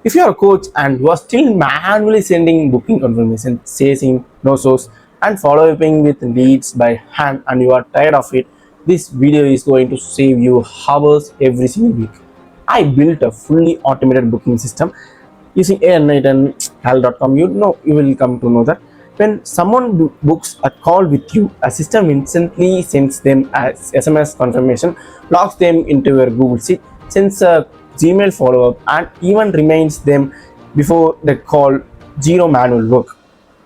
If you are a coach and you are still manually sending booking confirmation, chasing no shows, and following with leads by hand, and you are tired of it, this video is going to save you hours every single week. I built a fully automated booking system using n8n hal.com. You will come to know that when someone books a call with you, a system instantly sends them as SMS confirmation, logs them into your Google Sheet, sends a Gmail follow-up, and even reminds them before the call. Zero manual work.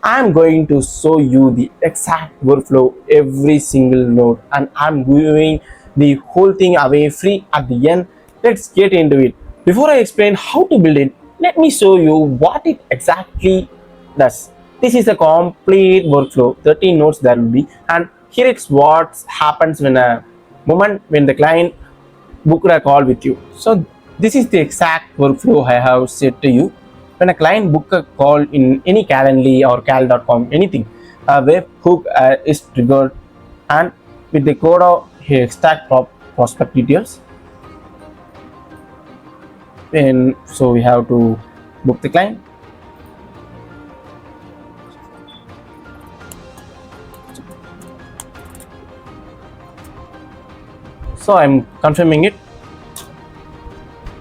I'm going to show you the exact workflow, every single node, and I'm giving the whole thing away free at the end. Let's get into it. Before I explain how to build it, let me show you what it exactly does. This is a complete workflow, 13 nodes there will be, and here it's what happens when the client booked a call with you. So this is the exact workflow I have said to you. When a client book a call in any Calendly or cal.com, anything, a webhook is triggered, and with the code of extract prospect details. And so we have to book the client. So I'm confirming it.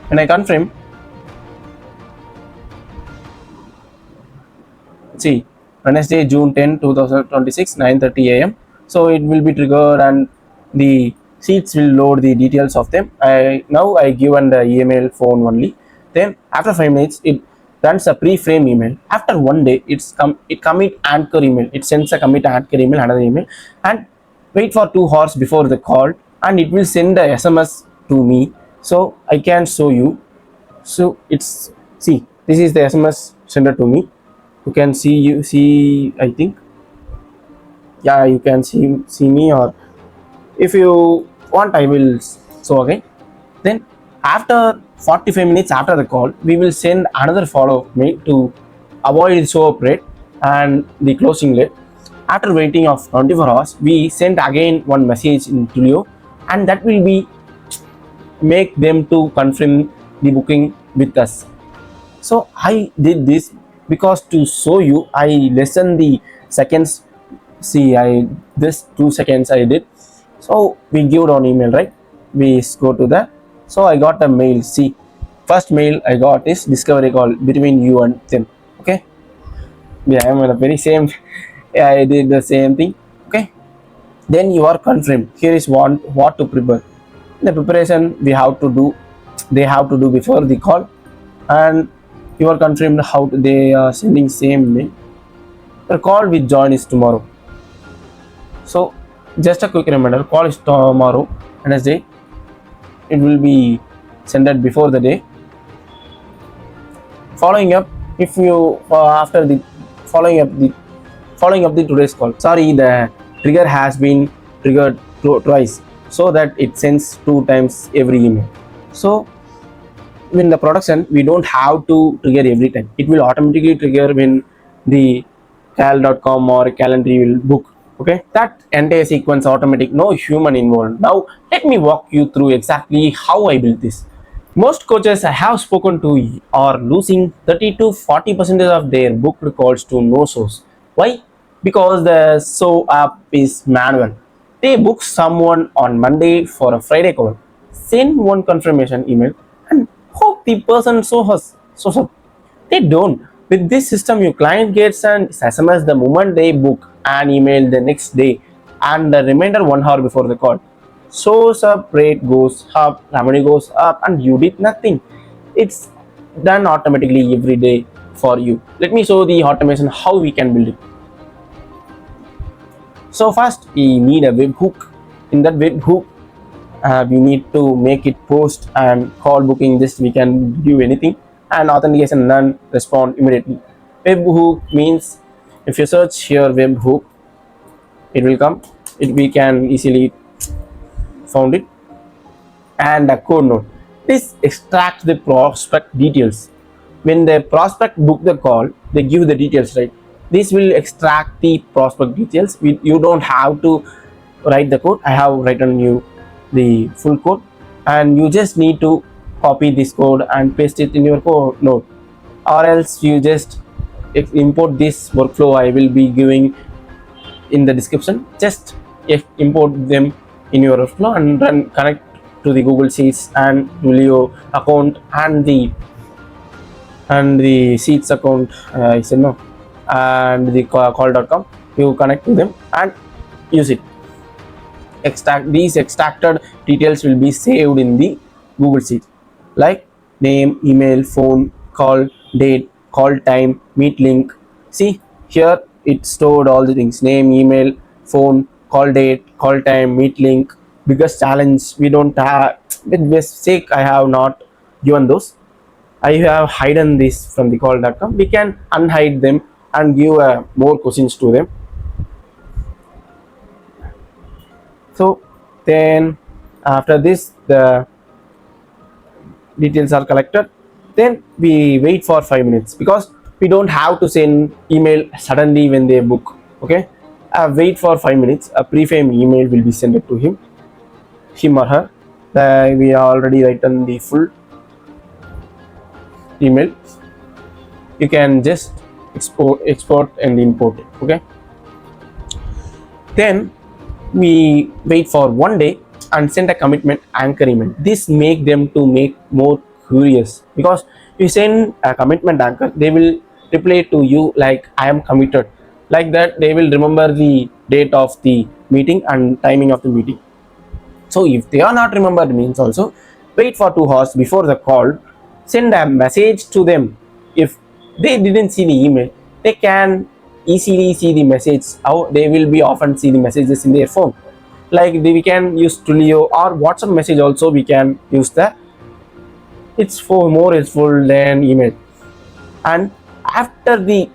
When I confirm, see, Wednesday, June 10, 2026, 9:30 a.m. So it will be triggered and the sheets will load the details of them. I given the email phone only. Then after 5 minutes, it runs a pre-frame email. After 1 day, it commit anchor email. It sends a commit anchor email, another email, and wait for 2 hours before the call, and it will send a SMS to me. So I can show you. So it's, see, this is the SMS sender to me. You can see I think, yeah, you can see me, or if you want I will show again. Then after 45 minutes after the call, we will send another follow-up mail to avoid the show up rate and the closing rate. After waiting of 24 hours, we send again one message in Twilio, and that will be make them to confirm the booking with us. So I did this because to show you, I lessen the seconds. See, I this 2 seconds I did. So we give on email, right? We go to the, so I got a mail. See, first mail I got is discovery call between you and them. Okay, yeah, I'm on the very same. Yeah, I did the same thing. Okay, then you are confirmed. Here is what to prepare. The preparation we have to do, they have to do before the call, and you are confirmed how they are sending same mail. The call with join is tomorrow. So just a quick reminder, call is tomorrow, Wednesday. It will be sent before the day. Following up, if you after the following up the today's call. Sorry, the trigger has been triggered twice, so that it sends 2 times every email. So in the production, we don't have to trigger every time. It will automatically trigger when the cal.com or calendar will book. Okay, that entire sequence automatic, no human involved. Now let me walk you through exactly how I built this. Most coaches I have spoken to are losing 30 to 40% of their booked calls to no shows. Why? Because the show app is manual. They book someone on Monday for a Friday call, send one confirmation email, and hope the person shows up. They don't. With this system, your client gets an SMS the moment they book, an email the next day, and the reminder 1 hour before the call. Shows up, rate goes up, revenue goes up, and you did nothing. It's done automatically every day for you. Let me show the automation how we can build it. So first, we need a webhook. In that webhook, we need to make it post and call booking. This we can do anything, and authentication none, respond immediately. Webhook means if you search here webhook, it will come. We can easily found it. And a code node. This extracts the prospect details. When the prospect book the call, they give the details, right? This will extract the prospect details. You don't have to write the code. I have written you the full code, and you just need to copy this code and paste it in your code node. or else you just import this workflow I will be giving in the description. Just import them in your workflow and run connect to the Google Sheets and Twilio account and the Sheets account. I said no, and the call.com. You connect to them and use it. These extracted details will be saved in the Google Sheet, like name, email, phone, call, date, call time, meet link. See here it stored all the things: name, email, phone, call date, call time, meet link. Biggest challenge we don't have, with mistake I have not given those. I have hidden this from the call.com. We can unhide them and give more questions to them. So then after this the details are collected, then we wait for 5 minutes, because we don't have to send email suddenly when they book. Okay, wait for 5 minutes. A pre-frame email will be sent to him or her. We already written the full email. You can just export and import it. Okay, then we wait for 1 day and send a commitment anchor email. This make them to make more curious, because you send a commitment anchor, they will reply to you like I am committed. Like that they will remember the date of the meeting and timing of the meeting. So if they are not remembered means, also wait for 2 hours before the call, send a message to them. If they didn't see the email, they can easily see the message. How they will be often see the messages in their phone. Like we can use Twilio or WhatsApp message also, we can use that. It's for more useful than email. And after the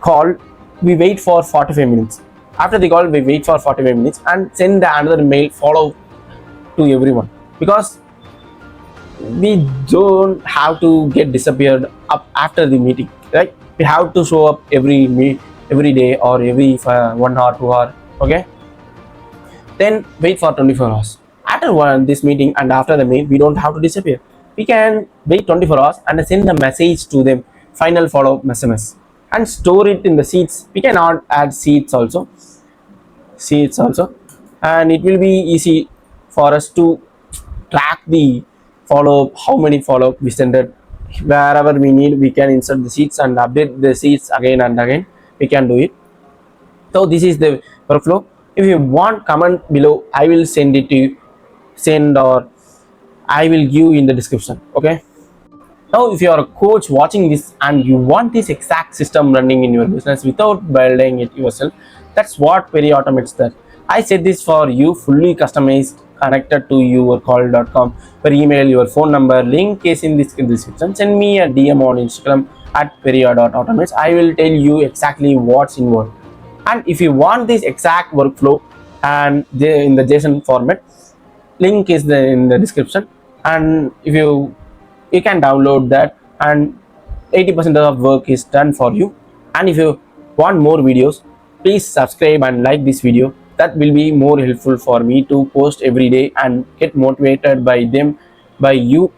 call, we wait for 45 minutes. After the call, we wait for 45 minutes and send another mail follow to everyone, because we don't have to get disappeared up after the meeting, right? We have to show up every day or every 1 hour 2 hour. Okay, then wait for 24 hours after this meeting, and after the meet we don't have to disappear. We can wait 24 hours and send a message to them, final follow-up SMS, and store it in the Sheets. We cannot add Sheets also, and it will be easy for us to track the follow-up, how many follow-up we sent it. Wherever we need, we can insert the Sheets and update the Sheets again and again. We can do it. So this is the workflow. If you want, comment below, I will send it to you, or I will give in the description. Okay, now if you are a coach watching this and you want this exact system running in your business without building it yourself, that's what Very automates that. I said this for you, fully customized, connected to your call.com, per email, your phone number, link is in this description. Send me a DM on Instagram at peria.automates. I will tell you exactly what's involved. And if you want this exact workflow and in the JSON format, link is in the description, and if you can download that, and 80% of work is done for you. And if you want more videos, please subscribe and like this video. That will be more helpful for me to post every day and get motivated by you,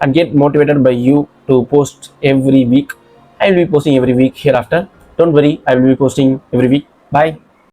and get motivated by you to post every week. I will be posting every week hereafter. Don't worry, I will be posting every week. Bye.